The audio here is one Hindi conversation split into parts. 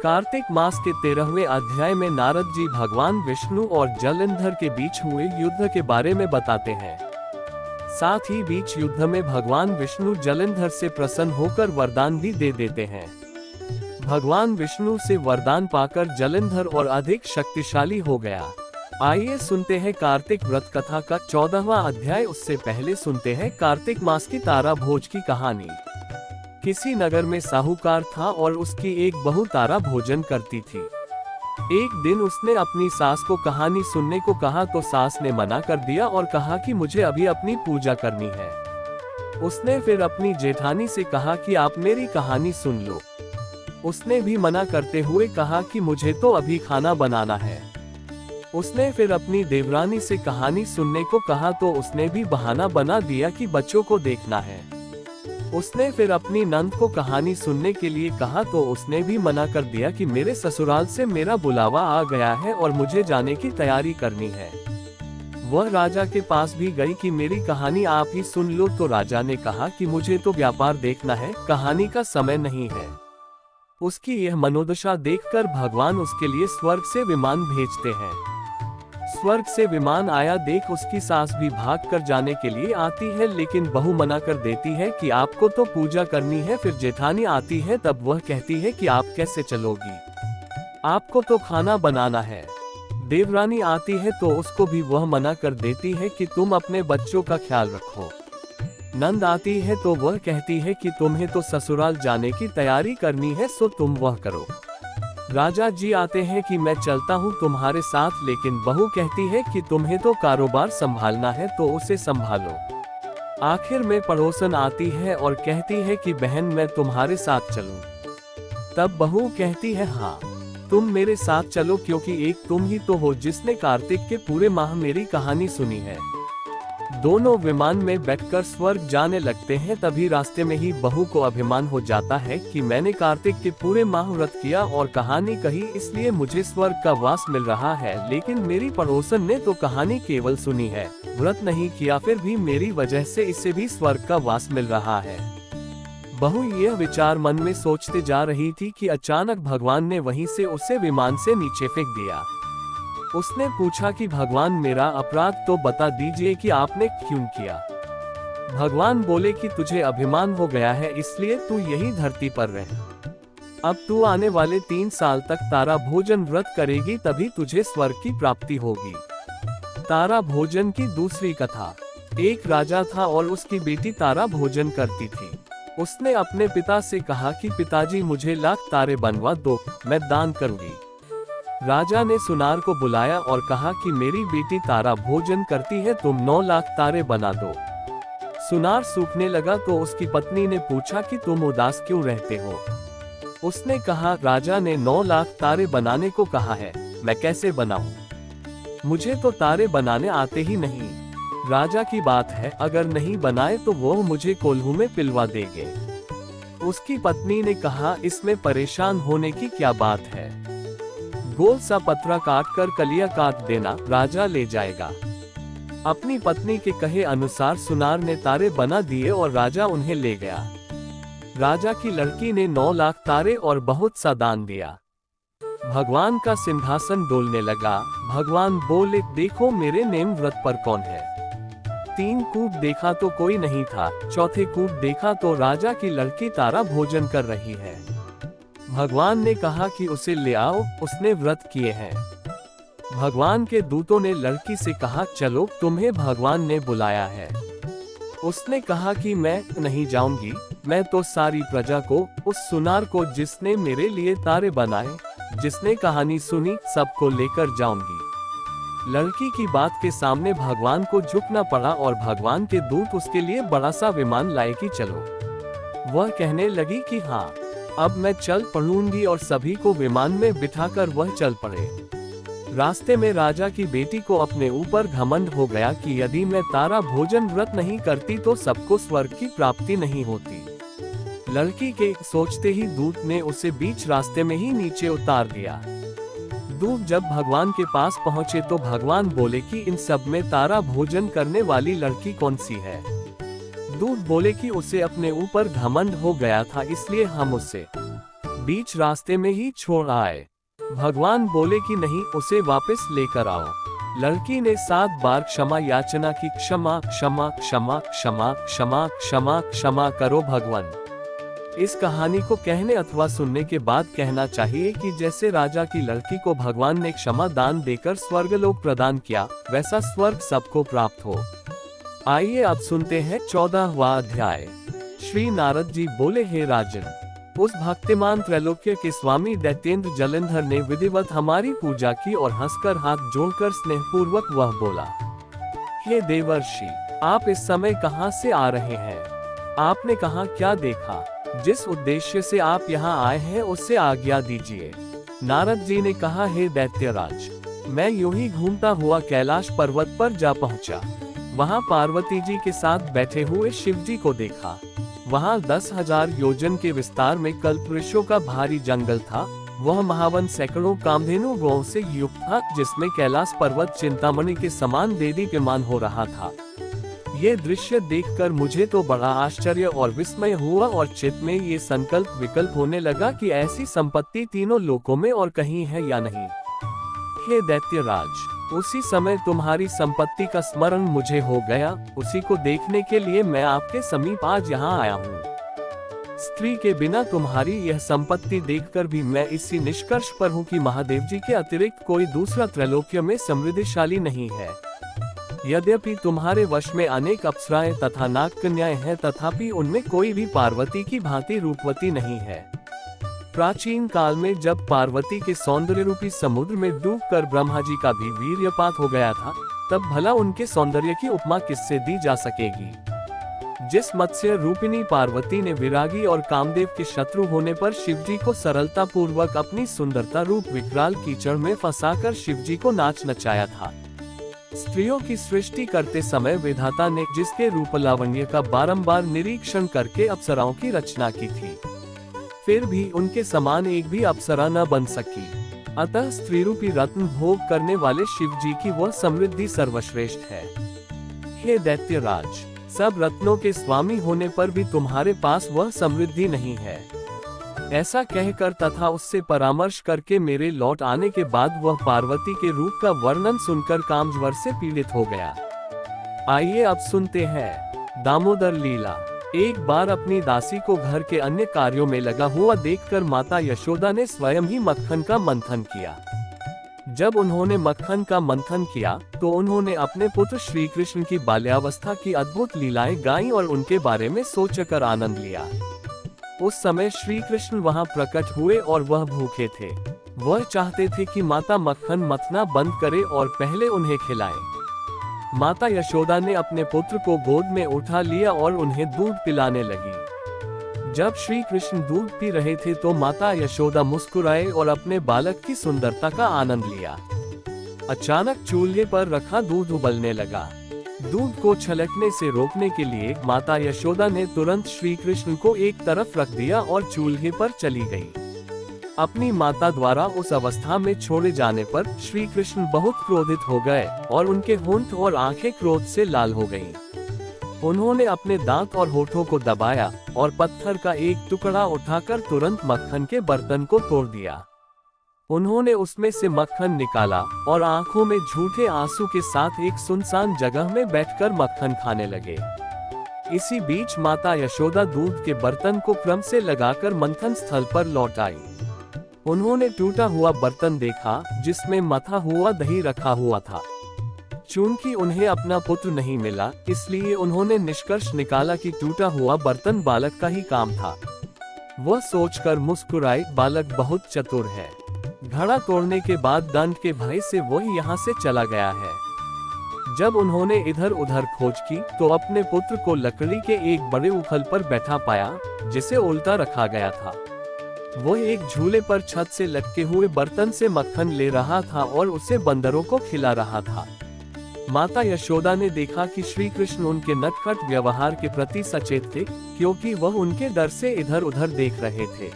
कार्तिक मास के 13वें अध्याय में नारद जी भगवान विष्णु और जलंधर के बीच हुए युद्ध के बारे में बताते हैं। साथ ही बीच युद्ध में भगवान विष्णु जलंधर से प्रसन्न होकर वरदान भी दे देते हैं। भगवान विष्णु से वरदान पाकर जलंधर और अधिक शक्तिशाली हो गया। आइए सुनते हैं कार्तिक व्रत कथा का 14वां अध्याय। उससे पहले सुनते हैं कार्तिक मास की तारा भोज की कहानी। किसी नगर में साहूकार था और उसकी एक बहू तारा भोजन करती थी। एक दिन उसने अपनी सास को कहानी सुनने को कहा तो सास ने मना कर दिया और कहा कि मुझे अभी अपनी पूजा करनी है। उसने फिर अपनी जेठानी से कहा कि आप मेरी कहानी सुन लो। उसने भी मना करते हुए कहा कि मुझे तो अभी खाना बनाना है। उसने फिर अपनी देवरानी से कहानी सुनने को कहा तो उसने भी बहाना बना दिया कि बच्चों को देखना है। उसने फिर अपनी नंद को कहानी सुनने के लिए कहा तो उसने भी मना कर दिया कि मेरे ससुराल से मेरा बुलावा आ गया है और मुझे जाने की तैयारी करनी है। वह राजा के पास भी गई कि मेरी कहानी आप ही सुन लो तो राजा ने कहा कि मुझे तो व्यापार देखना है, कहानी का समय नहीं है। उसकी यह मनोदशा देखकर भगवान उसके लिए स्वर्ग से विमान भेजते हैं। स्वर्ग से विमान आया देख उसकी सास भी भाग कर जाने के लिए आती है, लेकिन बहू मना कर देती है कि आपको तो पूजा करनी है। फिर जेठानी आती है, तब वह कहती है कि आप कैसे चलोगी, आपको तो खाना बनाना है। देवरानी आती है तो उसको भी वह मना कर देती है कि तुम अपने बच्चों का ख्याल रखो। नंद आती है तो वह कहती है कि तुम्हें तो ससुराल जाने की तैयारी करनी है, सो तुम वह करो। राजा जी आते हैं कि मैं चलता हूँ तुम्हारे साथ, लेकिन बहू कहती है कि तुम्हें तो कारोबार संभालना है तो उसे संभालो। आखिर में पड़ोसन आती है और कहती है कि बहन मैं तुम्हारे साथ चलूं। तब बहू कहती है हाँ तुम मेरे साथ चलो, क्योंकि एक तुम ही तो हो जिसने कार्तिक के पूरे माह मेरी कहानी सुनी है। दोनों विमान में बैठकर स्वर्ग जाने लगते हैं। तभी रास्ते में ही बहू को अभिमान हो जाता है कि मैंने कार्तिक के पूरे माह व्रत किया और कहानी कही, इसलिए मुझे स्वर्ग का वास मिल रहा है। लेकिन मेरी पड़ोसन ने तो कहानी केवल सुनी है, व्रत नहीं किया, फिर भी मेरी वजह से इसे भी स्वर्ग का वास मिल रहा है। बहू यह विचार मन में सोचते जा रही थी कि अचानक भगवान ने वहीं से उसे विमान से नीचे फेंक दिया। उसने पूछा कि भगवान मेरा अपराध तो बता दीजिए कि आपने क्यों किया। भगवान बोले कि तुझे अभिमान हो गया है, इसलिए तू यही धरती पर रह। अब तू आने वाले 3 साल तक तारा भोजन व्रत करेगी, तभी तुझे स्वर्ग की प्राप्ति होगी। तारा भोजन की दूसरी कथा। एक राजा था और उसकी बेटी तारा भोजन करती थी। उसने अपने पिता से कहा कि पिताजी मुझे 1 लाख तारे बनवा दो, मैं दान करूंगी। राजा ने सुनार को बुलाया और कहा कि मेरी बेटी तारा भोजन करती है, तुम 9 लाख तारे बना दो। सुनार सूखने लगा तो उसकी पत्नी ने पूछा कि तुम उदास क्यों रहते हो। उसने कहा राजा ने 9 लाख तारे बनाने को कहा है, मैं कैसे बनाऊं? मुझे तो तारे बनाने आते ही नहीं। राजा की बात है, अगर नहीं बनाए तो वो मुझे कोल्हू में पिलवा देंगे। उसकी पत्नी ने कहा इसमें परेशान होने की क्या बात है, गोल सा पत्रा काट कर कलिया काट देना, राजा ले जाएगा। अपनी पत्नी के कहे अनुसार सुनार ने तारे बना दिए और राजा उन्हें ले गया। राजा की लड़की ने 9 लाख तारे और बहुत सा दान दिया। भगवान का सिंहासन डोलने लगा। भगवान बोले देखो मेरे नेम व्रत पर कौन है। 3 कूट देखा तो कोई नहीं था, चौथे कूट देखा तो राजा की लड़की तारा भोजन कर रही है। भगवान ने कहा कि उसे ले आओ, उसने व्रत किए हैं। भगवान के दूतों ने लड़की से कहा चलो तुम्हें भगवान ने बुलाया है। उसने कहा कि मैं नहीं जाऊंगी, मैं तो सारी प्रजा को, उस सुनार को जिसने मेरे लिए तारे बनाए, जिसने कहानी सुनी, सबको लेकर जाऊंगी। लड़की की बात के सामने भगवान को झुकना पड़ा और भगवान के दूत उसके लिए बड़ा सा विमान लाए कि चलो। वह कहने लगी कि हाँ अब मैं चल पड़ूंगी और सभी को विमान में बिठाकर वह चल पड़े। रास्ते में राजा की बेटी को अपने ऊपर घमंड हो गया कि यदि मैं तारा भोजन व्रत नहीं करती तो सबको स्वर्ग की प्राप्ति नहीं होती। लड़की के सोचते ही दूत ने उसे बीच रास्ते में ही नीचे उतार दिया। दूत जब भगवान के पास पहुंचे तो भगवान बोले कि इन सब में तारा भोजन करने वाली लड़की कौन सी है। दूत बोले कि उसे अपने ऊपर घमंड हो गया था, इसलिए हम उसे बीच रास्ते में ही छोड़ आए। भगवान बोले कि नहीं, उसे वापस लेकर आओ। लड़की ने 7 बार क्षमा याचना की, क्षमा क्षमा क्षमा क्षमा क्षमा क्षमा क्षमा करो भगवान। इस कहानी को कहने अथवा सुनने के बाद कहना चाहिए कि जैसे राजा की लड़की को भगवान ने क्षमा दान देकर स्वर्गलोक प्रदान किया, वैसा स्वर्ग सबको प्राप्त हो। आइए अब सुनते हैं 14वां अध्याय। श्री नारद जी बोले, हे राजन, उस भक्तिमान त्रैलोक्य के स्वामी दैत्येंद्र जलंधर ने विधिवत हमारी पूजा की और हंसकर हाथ जोड़कर स्नेहपूर्वक वह बोला, हे देवर्षि, आप इस समय कहाँ से आ रहे हैं? आपने कहाँ क्या देखा? जिस उद्देश्य से आप यहाँ आए हैं उससे आज्ञा दीजिए। नारद जी ने कहा, हे दैत्यराज, मैं यूं ही घूमता हुआ कैलाश पर्वत पर जा पहुँचा। वहाँ पार्वती जी के साथ बैठे हुए शिव जी को देखा। वहाँ 10,000 योजन के विस्तार में कल्पवृक्षों का भारी जंगल था। वह महावन सैकड़ों कामधेनु गौओं से युक्त था, जिसमें कैलाश पर्वत चिंतामणि के समान देदीप्यमान हो रहा था। ये दृश्य देखकर मुझे तो बड़ा आश्चर्य और विस्मय हुआ और चित्त में ये संकल्प विकल्प होने लगा कि ऐसी संपत्ति तीनों लोकों में और कहीं है या नहीं। हे दैत्यराज, उसी समय तुम्हारी संपत्ति का स्मरण मुझे हो गया। उसी को देखने के लिए मैं आपके समीप आज यहाँ आया हूँ। स्त्री के बिना तुम्हारी यह संपत्ति देखकर भी मैं इसी निष्कर्ष पर हूँ कि महादेव जी के अतिरिक्त कोई दूसरा त्रैलोक्य में समृद्धिशाली नहीं है। यद्यपि तुम्हारे वश में अनेक अप्सराएं तथा नाग कन्याएं हैं, तथापि उनमें कोई भी पार्वती की भांति रूपवती नहीं है। प्राचीन काल में जब पार्वती के सौंदर्य रूपी समुद्र में डूबकर ब्रह्मा जी का भी वीर्यपात हो गया था, तब भला उनके सौंदर्य की उपमा किससे दी जा सकेगी? जिस मत्स्य रूपिणी पार्वती ने विरागी और कामदेव के शत्रु होने पर शिवजी को सरलता पूर्वक अपनी सुंदरता रूप विकराल कीचड़ में फंसाकर शिवजी को नाच नचाया था। स्त्रियों की सृष्टि करते समय विधाता ने जिसके रूप लावण्य का बारंबार निरीक्षण करके अप्सराओं की रचना की थी, फिर भी उनके समान एक भी अप्सरा न बन सकी। अतः स्त्री रूपी रत्न भोग करने वाले शिव जी की वह समृद्धि सर्वश्रेष्ठ है। हे दैत्यराज, सब रत्नों के स्वामी होने पर भी तुम्हारे पास वह समृद्धि नहीं है। ऐसा कहकर तथा उससे परामर्श करके मेरे लौट आने के बाद वह पार्वती के रूप का वर्णन सुनकर कामज्वर से पीड़ित हो गया। आइए अब सुनते हैं दामोदर लीला। एक बार अपनी दासी को घर के अन्य कार्यों में लगा हुआ देखकर माता यशोदा ने स्वयं ही मक्खन का मंथन किया। जब उन्होंने मक्खन का मंथन किया तो उन्होंने अपने पुत्र श्री कृष्ण की बाल्यावस्था की अद्भुत लीलाएं गाईं और उनके बारे में सोचकर आनंद लिया। उस समय श्री कृष्ण वहां प्रकट हुए और वह भूखे थे। वह चाहते थे कि माता मक्खन मथना बंद करे और पहले उन्हें खिलाए। माता यशोदा ने अपने पुत्र को गोद में उठा लिया और उन्हें दूध पिलाने लगी। जब श्री कृष्ण दूध पी रहे थे तो माता यशोदा मुस्कुराए और अपने बालक की सुंदरता का आनंद लिया। अचानक चूल्हे पर रखा दूध उबलने लगा। दूध को छलकने से रोकने के लिए माता यशोदा ने तुरंत श्री कृष्ण को एक तरफ रख दिया और चूल्हे पर चली गई। अपनी माता द्वारा उस अवस्था में छोड़े जाने पर श्री कृष्ण बहुत क्रोधित हो गए और उनके होंठ और आंखें क्रोध से लाल हो गईं। उन्होंने अपने दांत और होठों को दबाया और पत्थर का एक टुकड़ा उठाकर तुरंत मक्खन के बर्तन को तोड़ दिया। उन्होंने उसमें से मक्खन निकाला और आंखों में झूठे आंसू के साथ एक सुनसान जगह में बैठकर मक्खन खाने लगे। इसी बीच माता यशोदा दूध के बर्तन को क्रम से लगाकर मंथन स्थल पर लौट आई। उन्होंने टूटा हुआ बर्तन देखा जिसमें मथा हुआ दही रखा हुआ था। चूंकि उन्हें अपना पुत्र नहीं मिला, इसलिए उन्होंने निष्कर्ष निकाला कि टूटा हुआ बर्तन बालक का ही काम था। वह सोचकर मुस्कुराए, बालक बहुत चतुर है। घड़ा तोड़ने के बाद दंड के भय से वह यहाँ से चला गया है। जब उन्होंने इधर उधर खोज की तो अपने पुत्र को लकड़ी के एक बड़े उखल पर बैठा पाया, जिसे उल्टा रखा गया था। वह एक झूले पर छत से लटके हुए बर्तन से मक्खन ले रहा था और उसे बंदरों को खिला रहा था। माता यशोदा ने देखा कि श्री कृष्ण उनके नटखट व्यवहार के प्रति सचेत थे, क्योंकि वह उनके डर से इधर उधर देख रहे थे।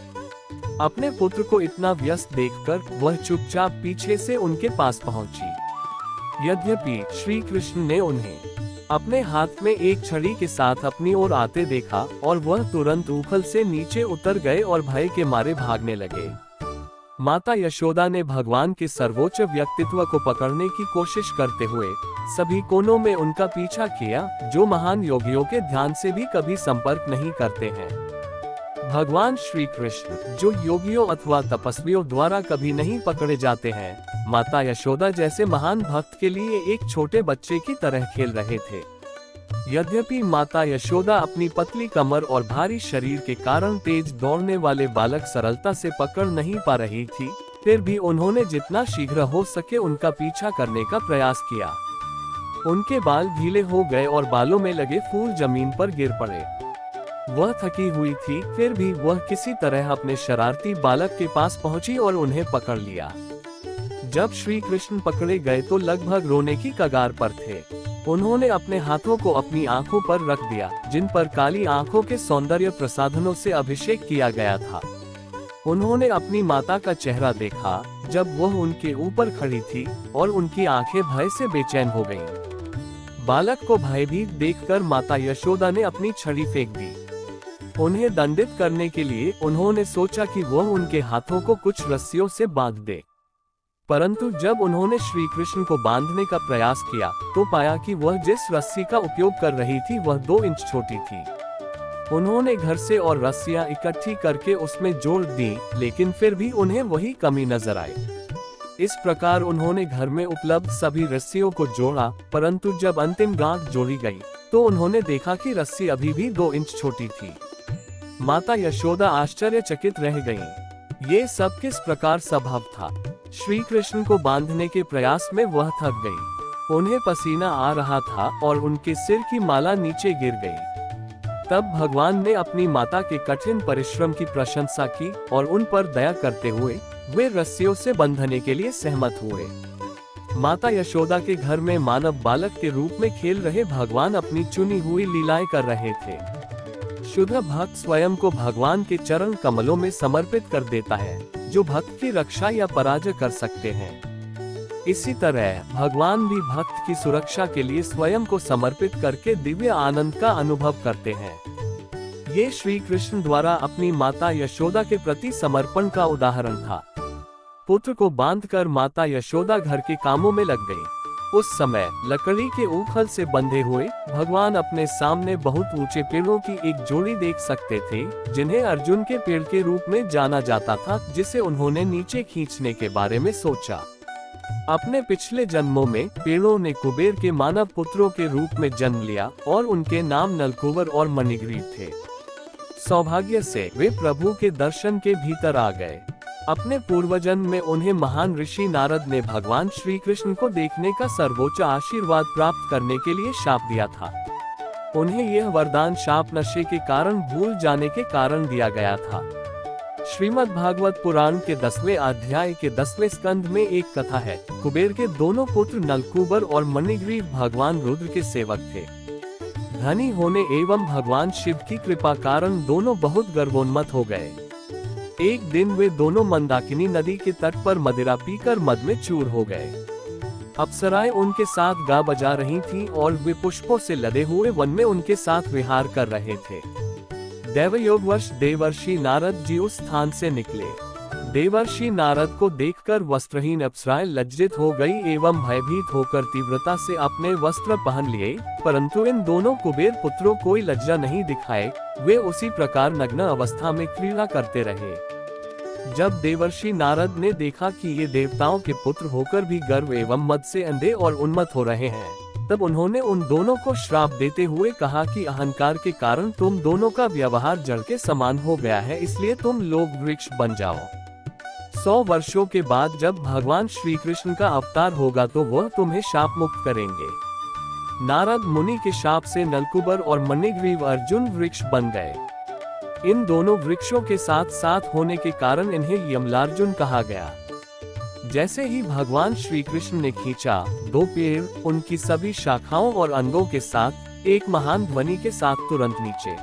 अपने पुत्र को इतना व्यस्त देखकर वह चुपचाप पीछे से उनके पास पहुंची। यद्यपि श्री कृष्ण ने उन्हें अपने हाथ में एक छड़ी के साथ अपनी ओर आते देखा और वह तुरंत उखल से नीचे उतर गए और भय के मारे भागने लगे। माता यशोदा ने भगवान के सर्वोच्च व्यक्तित्व को पकड़ने की कोशिश करते हुए सभी कोनों में उनका पीछा किया, जो महान योगियों के ध्यान से भी कभी संपर्क नहीं करते हैं। भगवान श्री कृष्ण, जो योगियों अथवा तपस्वियों द्वारा कभी नहीं पकड़े जाते हैं, माता यशोदा जैसे महान भक्त के लिए एक छोटे बच्चे की तरह खेल रहे थे। यद्यपि माता यशोदा अपनी पतली कमर और भारी शरीर के कारण तेज दौड़ने वाले बालक सरलता से पकड़ नहीं पा रही थी, फिर भी उन्होंने जितना शीघ्र हो सके उनका पीछा करने का प्रयास किया। उनके बाल ढीले हो गए और बालों में लगे फूल जमीन पर गिर पड़े। वह थकी हुई थी, फिर भी वह किसी तरह अपने शरारती बालक के पास पहुंची और उन्हें पकड़ लिया। जब श्री कृष्ण पकड़े गए तो लगभग रोने की कगार पर थे। उन्होंने अपने हाथों को अपनी आंखों पर रख दिया, जिन पर काली आंखों के सौंदर्य प्रसाधनों से अभिषेक किया गया था। उन्होंने अपनी माता का चेहरा देखा जब वह उनके ऊपर खड़ी थी और उनकी आंखें भय से बेचैन हो गईं। बालक को भयभीत देखकर माता यशोदा ने अपनी छड़ी फेंक दी। उन्हें दंडित करने के लिए उन्होंने सोचा कि वह उनके हाथों को कुछ रस्सियों से बांध दे, परंतु जब उन्होंने श्री कृष्ण को बांधने का प्रयास किया तो पाया कि वह जिस रस्सी का उपयोग कर रही थी वह 2 इंच छोटी थी। उन्होंने घर से और रस्सियां इकट्ठी करके उसमें जोड़ दी, लेकिन फिर भी उन्हें वही कमी नजर आई। इस प्रकार उन्होंने घर में उपलब्ध सभी रस्सियों को जोड़ा, परंतु जब अंतिम गांठ जोड़ी गई तो उन्होंने देखा कि रस्सी अभी भी 2 इंच छोटी थी। माता यशोदा आश्चर्यचकित रह गईं। ये सब किस प्रकार संभव था? श्री कृष्ण को बांधने के प्रयास में वह थक गई। उन्हें पसीना आ रहा था और उनके सिर की माला नीचे गिर गई। तब भगवान ने अपनी माता के कठिन परिश्रम की प्रशंसा की और उन पर दया करते हुए वे रस्सियों से बंधने के लिए सहमत हुए। माता यशोदा के घर में मानव बालक के रूप में खेल रहे भगवान अपनी चुनी हुई लीलाएं कर रहे थे। शुद्ध भक्त स्वयं को भगवान के चरण कमलों में समर्पित कर देता है, जो भक्त की रक्षा या पराजय कर सकते हैं। इसी तरह भगवान भी भक्त की सुरक्षा के लिए स्वयं को समर्पित करके दिव्य आनंद का अनुभव करते हैं। ये श्री कृष्ण द्वारा अपनी माता यशोदा के प्रति समर्पण का उदाहरण था। पुत्र को बांधकर माता यशोदा घर के कामों में लग गई। उस समय लकड़ी के ऊखल से बंधे हुए भगवान अपने सामने बहुत ऊंचे पेड़ों की एक जोड़ी देख सकते थे, जिन्हें अर्जुन के पेड़ के रूप में जाना जाता था, जिसे उन्होंने नीचे खींचने के बारे में सोचा। अपने पिछले जन्मों में पेड़ों ने कुबेर के मानव पुत्रों के रूप में जन्म लिया और उनके नाम नलकूबर और मणिग्रीव थे। सौभाग्य से वे प्रभु के दर्शन के भीतर आ गए। अपने पूर्वजन्म में उन्हें महान ऋषि नारद ने भगवान श्री कृष्ण को देखने का सर्वोच्च आशीर्वाद प्राप्त करने के लिए शाप दिया था। उन्हें यह वरदान शाप नशे के कारण भूल जाने के कारण दिया गया था। श्रीमद् भागवत पुराण के 10वें अध्याय के 10वें स्कंध में एक कथा है। कुबेर के दोनों पुत्र नलकूबर और मणिग्रीव भगवान रुद्र के सेवक थे। धनी होने एवं भगवान शिव की कृपा कारण दोनों बहुत गर्वोन्मत्त हो गए। एक दिन वे दोनों मंदाकिनी नदी के तट पर मदिरा पीकर मद में चूर हो गए। अप्सराएं उनके साथ गा बजा रही थीं और वे पुष्पों से लदे हुए वन में उनके साथ विहार कर रहे थे। दैवयोगवश देवर्षि नारद जी उस स्थान से निकले। देवर्षि नारद को देखकर वस्त्रहीन अप्सराएं लज्जित हो गई एवं भयभीत होकर तीव्रता से अपने वस्त्र पहन लिए, परंतु इन दोनों कुबेर पुत्रों कोई लज्जा नहीं दिखाए। वे उसी प्रकार नग्न अवस्था में क्रीड़ा करते रहे। जब देवर्षि नारद ने देखा कि ये देवताओं के पुत्र होकर भी गर्व एवं मद से अंधे और उन्मत्त हो रहे हैं, तब उन्होंने उन दोनों को श्राप देते हुए कहा कि अहंकार के कारण तुम दोनों का व्यवहार जड़ के समान हो गया है, इसलिए तुम लोग वृक्ष बन जाओ। 100 वर्षों के बाद जब भगवान श्री कृष्ण का अवतार होगा तो वह तुम्हें शाप मुक्त करेंगे। नारद मुनि के शाप से नलकूबर और मणिग्रीव अर्जुन वृक्ष बन गए। इन दोनों वृक्षों के साथ साथ होने के कारण इन्हें यमलार्जुन कहा गया। जैसे ही भगवान श्री कृष्ण ने खींचा, 2 पेड़ उनकी सभी शाखाओं और अंगों के साथ एक महान ध्वनि के साथ तुरंत नीचे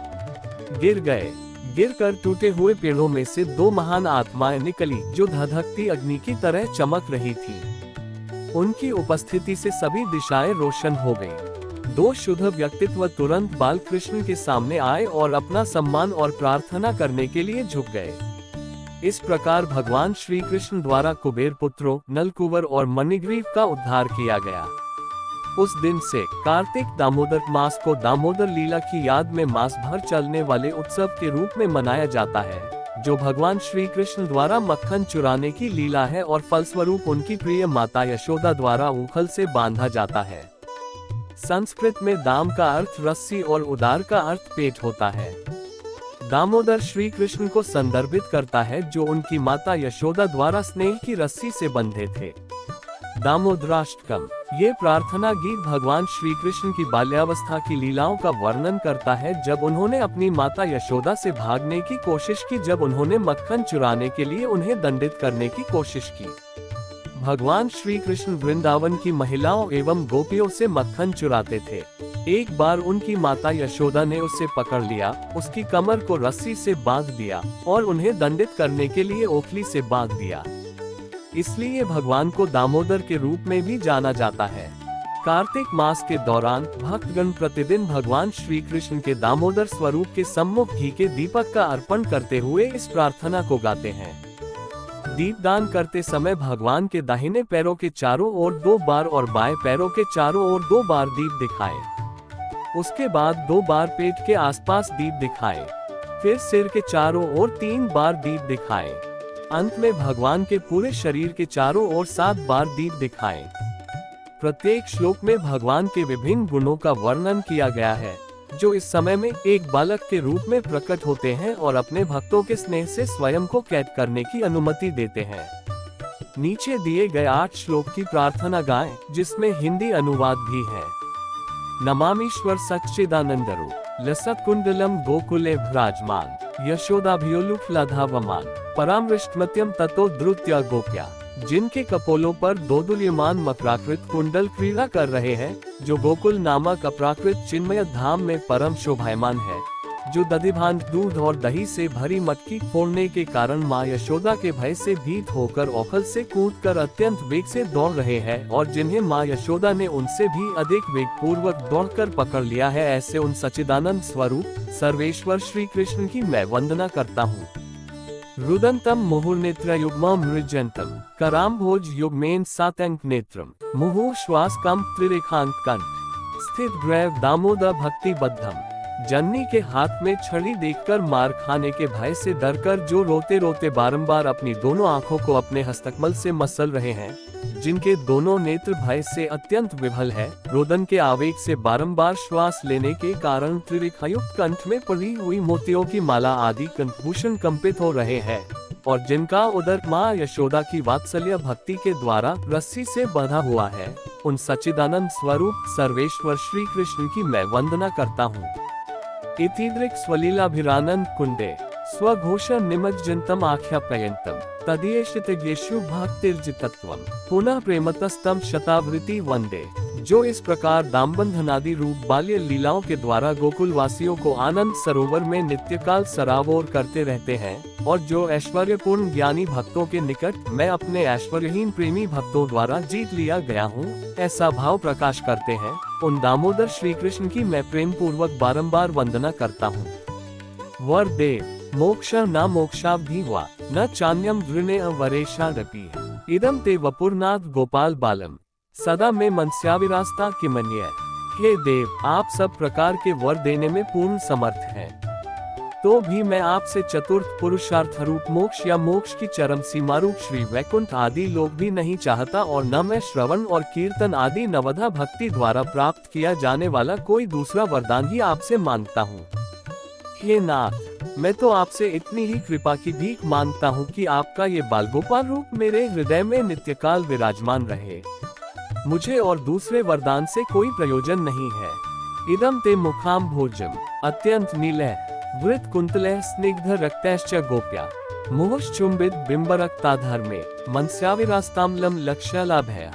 गिर गए। गिरकर टूटे हुए पेड़ों में से 2 महान आत्माएं निकली, जो धधकती अग्नि की तरह चमक रही थी। उनकी उपस्थिति से सभी दिशाएं रोशन हो गईं। दो शुद्ध व्यक्तित्व तुरंत बालकृष्ण के सामने आए और अपना सम्मान और प्रार्थना करने के लिए झुक गए। इस प्रकार भगवान श्री कृष्ण द्वारा कुबेर पुत्रों नलकुवर और मणिग्रीव का उद्धार किया गया। उस दिन से कार्तिक दामोदर मास को दामोदर लीला की याद में मास भर चलने वाले उत्सव के रूप में मनाया जाता है, जो भगवान श्री कृष्ण द्वारा मक्खन चुराने की लीला है और फलस्वरूप उनकी प्रिय माता यशोदा द्वारा उखल से बांधा जाता है। संस्कृत में दाम का अर्थ रस्सी और उदार का अर्थ पेट होता है। दामोदर श्री कृष्ण को संदर्भित करता है, जो उनकी माता यशोदा द्वारा स्नेह की रस्सी से बंधे थे। दामोदराष्टकम ये प्रार्थना गीत भगवान श्री कृष्ण की बाल्यावस्था की लीलाओं का वर्णन करता है, जब उन्होंने अपनी माता यशोदा से भागने की कोशिश की, जब उन्होंने मक्खन चुराने के लिए उन्हें दंडित करने की कोशिश की। भगवान श्री कृष्ण वृंदावन की महिलाओं एवं गोपियों से मक्खन चुराते थे। एक बार उनकी माता यशोदा ने उसे पकड़ लिया, उसकी कमर को रस्सी से बांध दिया और उन्हें दंडित करने के लिए ओखली से बांध दिया। इसलिए भगवान को दामोदर के रूप में भी जाना जाता है। कार्तिक मास के दौरान भक्तगण प्रतिदिन भगवान श्री कृष्ण के दामोदर स्वरूप के सम्मुख घी के दीपक का अर्पण करते हुए इस प्रार्थना को गाते हैं। दीपदान करते समय भगवान के दाहिने पैरों के चारों ओर 2 बार और बाएं पैरों के चारों ओर 2 बार दीप दिखाएं। उसके बाद 2 बार पेट के आसपास दीप दिखाएं। फिर सिर के चारों ओर 3 बार दीप दिखाएं। अंत में भगवान के पूरे शरीर के चारों ओर 7 बार दीप दिखाएं। प्रत्येक श्लोक में भगवान के विभिन्न गुणों का वर्णन किया गया है, जो इस समय में एक बालक के रूप में प्रकट होते हैं और अपने भक्तों के स्नेह से स्वयं को कैद करने की अनुमति देते हैं। नीचे दिए गए 8 श्लोक की प्रार्थना गाएं, जिसमें हिंदी अनुवाद भी है। नमामीश्वर सच्चिदानंदरु लसत कुंडलम गोकुले भ्राजमान यशोदाभियोलुक्लधावमान परामृष्टमत्यम ततो द्रुत्या गोप्या। जिनके कपोलों पर दोदुल्यमान मकराकृत कुंडल क्रीड़ा कर रहे हैं, जो गोकुल नामक अपराकृत चिन्मय धाम में परम शोभायमान है, जो दधिभांड दूध और दही से भरी मटकी फोड़ने के कारण माँ यशोदा के भय से भीत होकर ओखल से कूदकर अत्यंत वेग से दौड़ रहे हैं और जिन्हें माँ यशोदा ने उनसे भी अधिक वेग पूर्वक दौड़कर पकड़ लिया है, ऐसे उन सच्चिदानंद स्वरूप सर्वेश्वर श्री कृष्ण की मैं वंदना करता हूँ। रुदंतम मुहुर्नेत्र युग्मं मृजंतम कराम्भोज युग्मेन सातंक नेत्रम मुहुः श्वास कम त्रिरेखांक कंठ स्थित ग्रैव दामोदर भक्ति बद्धम। जननी के हाथ में छड़ी देखकर मार खाने के भय से डरकर जो रोते रोते बारंबार अपनी दोनों आंखों को अपने हस्तकमल से मसल रहे हैं, जिनके दोनों नेत्र भय से अत्यंत विफल है, रोदन के आवेग से बारंबार श्वास लेने के कारण त्रिरेखायुक्त कंठ में पड़ी हुई मोतियों की माला आदि कंठभूषण कंपित हो रहे हैं और जिनका उदर माँ यशोदा की वात्सल्य भक्ति के द्वारा रस्सी से बंधा हुआ है, उन सच्चिदानंद स्वरूप सर्वेश्वर श्री कृष्ण की मैं वंदना करता हूँ। इतिदृक् स्वलीलाभिरानंद कुंडे स्वघोष निमज्जनतम आख्यापयन्तम तदीयशितज्ञेषु भक्तिर्जितत्वम पुनः प्रेमतस्तम शतावृति वंदे। जो इस प्रकार दामबंधनादि रूप बाल्य लीलाओं के द्वारा गोकुल वासियों को आनंद सरोवर में नित्यकाल सराबोर करते रहते हैं और जो ऐश्वर्यपूर्ण ज्ञानी भक्तों के निकट मैं अपने ऐश्वर्यहीन प्रेमी भक्तों द्वारा जीत लिया गया हूँ, ऐसा भाव प्रकाश करते हैं, उन दामोदर श्री कृष्ण की मैं प्रेम पूर्वक बारंबार वंदना करता हूँ। वर देव मोक्ष न मोक्षाब्धि वा न चान्यम वृणे वरेशादपि इदम ते वपुरनाथ गोपाल बालम सदा में मनस्याविरास्ता किमन्य। हे देव, आप सब प्रकार के वर देने में पूर्ण समर्थ हैं, तो भी मैं आपसे चतुर्थ पुरुषार्थ रूप मोक्ष या मोक्ष की चरम सीमा रूप श्री वैकुंठ आदि लोक भी नहीं चाहता और न मैं श्रवण और कीर्तन आदि नवधा भक्ति द्वारा प्राप्त किया जाने वाला कोई दूसरा वरदान ही आपसे मांगता हूँ। हे नाथ, मैं तो आपसे इतनी ही कृपा की भीख मांगता हूँ कि आपका ये बालगोपाल रूप मेरे हृदय में नित्यकाल विराजमान रहे। मुझे और दूसरे वरदान से कोई प्रयोजन नहीं है। इदम ते मुखाम भोजम अत्यंत नीलय वृत कुंतलय स्निग्ध रक्तैश्च गोप्या मुहुश्चुंबित बिंबरक्ताधर में मनस्याविरास्ताम्लम लक्ष्यलाभया।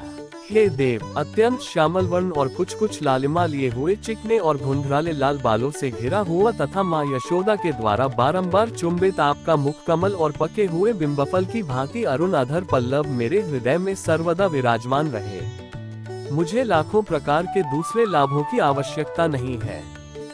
हे देव, अत्यंत श्यामल वर्ण और कुछ कुछ लालिमा लिए हुए चिकने और घुंघराले लाल बालों से घिरा हुआ तथा माँ यशोदा के द्वारा बारंबार चुंबित आपका मुख कमल और पके हुए बिंबफल की भांति अरुण अधर पल्लव मेरे हृदय में सर्वदा विराजमान रहे। मुझे लाखों प्रकार के दूसरे लाभों की आवश्यकता नहीं है।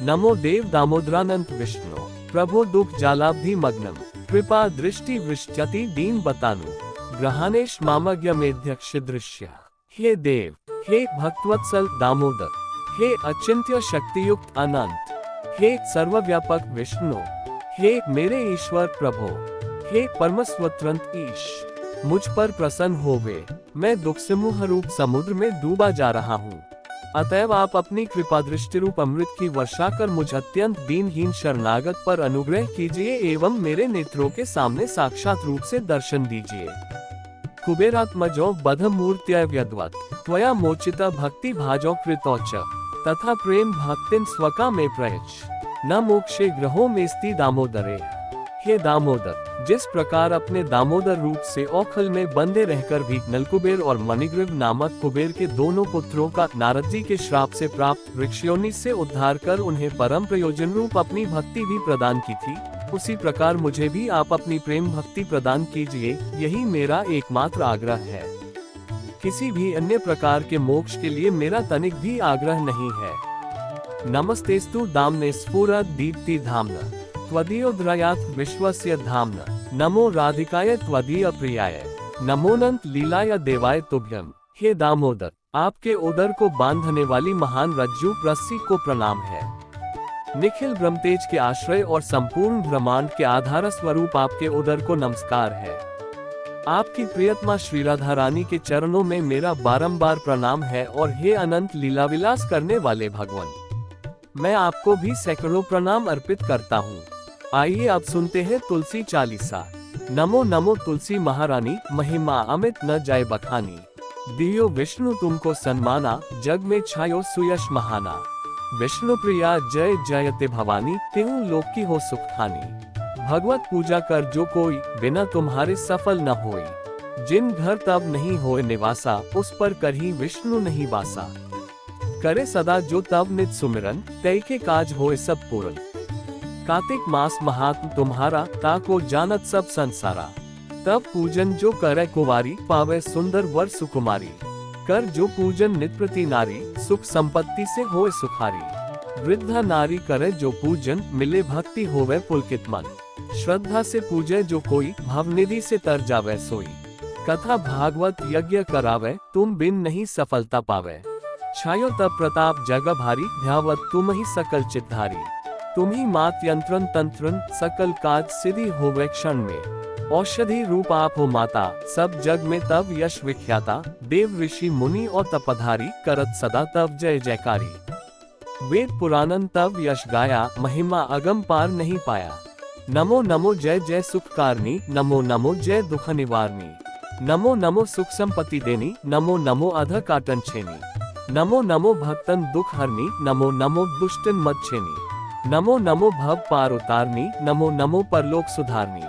नमो देव दामोदरानंत विष्णु प्रभो दुख जालाब्धि मग्नम कृपा दृष्टि वृष्टि दीन बतानु ग्रहानेश मामज्ञ मेध्यक्ष दृश्य। हे देव, हे भक्तवत्सल दामोदर, हे अचिंत्य शक्तियुक्त अनंत, हे सर्वव्यापक विष्णु, हे मेरे ईश्वर प्रभो, हे परम स्वतंत्र ईश, मुझ पर प्रसन्न होवे। मैं दुख समूह रूप समुद्र में डूबा जा रहा हूँ, अतएव आप अपनी कृपा दृष्टि रूप अमृत की वर्षा कर मुझ अत्यंत दीनहीन शरणागत पर अनुग्रह कीजिए एवं मेरे नेत्रों के सामने साक्षात रूप से दर्शन दीजिए। कुबेरात्मजो बध मूर्त्य व्यद्वत् त्वया मोचिता भक्ति भाजो कृतौच तथा प्रेम भक्तिन स्वका में प्रयच्छ न मोक्षे ग्रहो में स्थित दामोदरे। हे दामोदर, जिस प्रकार अपने दामोदर रूप से औखल में बंधे रहकर भी नलकुबेर और मणिग्रीव नामक कुबेर के दोनों पुत्रों का नारद जी के श्राप से प्राप्त वृक्षयोनि से उद्धार कर उन्हें परम प्रयोजन रूप अपनी भक्ति भी प्रदान की थी, उसी प्रकार मुझे भी आप अपनी प्रेम भक्ति प्रदान कीजिए। यही मेरा एकमात्र आग्रह है। किसी भी अन्य प्रकार के मोक्ष के लिए मेरा तनिक भी आग्रह नहीं है। नमस्तेस्तु दाम्ने स्फुरद दीप्ति धाम्ना त्वदीयोद्रयात् विश्वस्य धाम्ना नमो राधिकाय त्वदीय प्रियाय नमोनंत लीलाय देवाय तुभ्यम। हे दामोदर, आपके उदर को बांधने वाली महान रज्जु रस्सी को प्रणाम है। निखिल ब्रह्मतेज के आश्रय और संपूर्ण ब्रह्मांड के आधार स्वरूप आपके उदर को नमस्कार है। आपकी प्रियतमा श्री राधा रानी के चरणों में मेरा बारंबार प्रणाम है। और हे अनंत लीला विलास करने वाले भगवान, मैं आपको भी सैकड़ों प्रणाम अर्पित करता हूँ। आइए अब सुनते हैं तुलसी चालीसा। नमो नमो तुलसी महारानी, महिमा अमित न जाय बखानी। दियो विष्णु तुमको सन्माना, जग में छायो सुयश महाना। विष्णु प्रिया जय जयते भवानी, तेहु लोक की हो सुख खानी। भगवत पूजा कर जो कोई, बिना तुम्हारे सफल न होई। जिन घर तब नहीं होए निवासा, उस पर करही विष्णु नहीं वासा। करे सदा जो तब नित सुमिरन, तय के काज होए सब पूरन। कार्तिक मास महात्म तुम्हारा, ताको जानत सब संसारा। तब पूजन जो करे कुवारी, पावे सुंदर वर सुकुमारी। कर जो पूजन नित प्रति नारी, सुख संपत्ति से होए सुखारी। वृद्धा नारी करे जो पूजन, मिले भक्ति होवे पुलकित मन। श्रद्धा से पूजे जो कोई, भवनिधि से तर जावे सोई। कथा भागवत यज्ञ करावे, तुम बिन नहीं सफलता पावे। छायो तब प्रताप जग भारी, ध्यावत तुम ही सकल चित्धारी। तुम ही मात यंत्रन तंत्रन, सकल काज सिद्धि होवे क्षण में। औषधि रूप आप हो माता, सब जग में तब यश विख्याता। देव ऋषि मुनि और तपधारी, करत सदा तब जय जयकारी। वेद पुराणन तब यश गाया, महिमा अगम पार नहीं पाया। नमो नमो जय जय सुख कारनी, नमो नमो जय दुख निवारनी। नमो नमो सुख संपत्ति देनी, नमो नमो अध काटन छेनी। नमो नमो भक्तन दुख हरनी, नमो नमो दुष्टन मत छेनी। नमो नमो भव पार उतारनी, नमो नमो परलोक सुधारनी।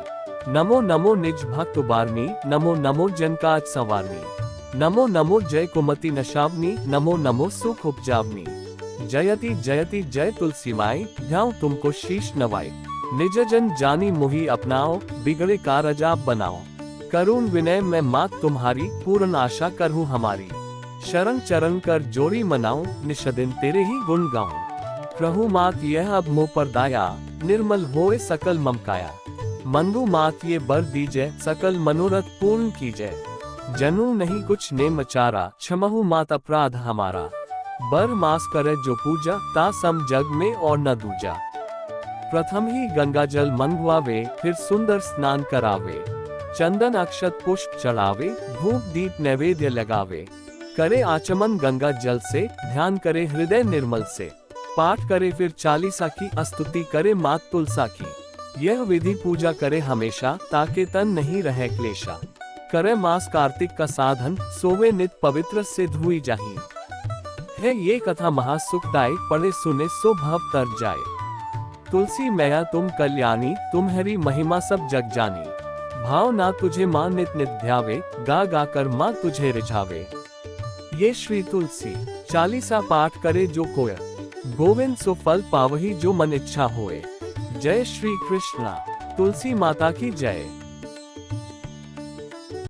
नमो नमो निज भक्त उबारनी, नमो नमो जन काज संवारनी। नमो नमो जय कुमति नशावनी, नमो नमो सुख उपजावनी। जयति जयति जय तुलसी माई, ध्याऊं तुमको शीश नवाई। निज जन जानी मुही अपनाओ, बिगड़े कारज आप बनाओ। करुण विनय मैं मात तुम्हारी, पूर्ण आशा करहूँ हमारी। शरण चरण कर जोड़ी मनाऊं, निशदिन तेरे ही गुण गाऊं। प्रभु मात यह अब मोह पर दाया, निर्मल होए सकल ममकाया। मंदु मात ये बर दीजय, सकल मनोरथ पूर्ण कीजय। जनू नहीं कुछ ने मचारा, क्षमहु मात अपराध हमारा। बर मास करे जो पूजा, ता सम जग में और न दूजा। प्रथम ही गंगा जल मंगवावे, फिर सुंदर स्नान करावे। चंदन अक्षत पुष्प चढ़ावे, धूप दीप नैवेद्य लगावे। करे आचमन गंगा जल से, ध्यान करे हृदय निर्मल से। पाठ करे फिर चालीसा की, स्तुति करे मात तुलसा की। यह विधि पूजा करे हमेशा, ताके तन नहीं रहे क्लेशा। करे मास कार्तिक का साधन, सोवे नित पवित्र से धुई जाही। है ये कथा महासुखदायी, पढ़े सुने सो भव तर जाए। तुलसी मैया तुम कल्याणी, तुम्हारी महिमा सब जग जानी। भाव ना तुझे माँ नित नित ध्यावे, गा गा कर माँ तुझे रिझावे। ये श्री तुलसी चालीसा पाठ करे जो कोय, गोविंद सो फल पावही जो मन इच्छा होए। जय श्री कृष्णा। तुलसी माता की जय।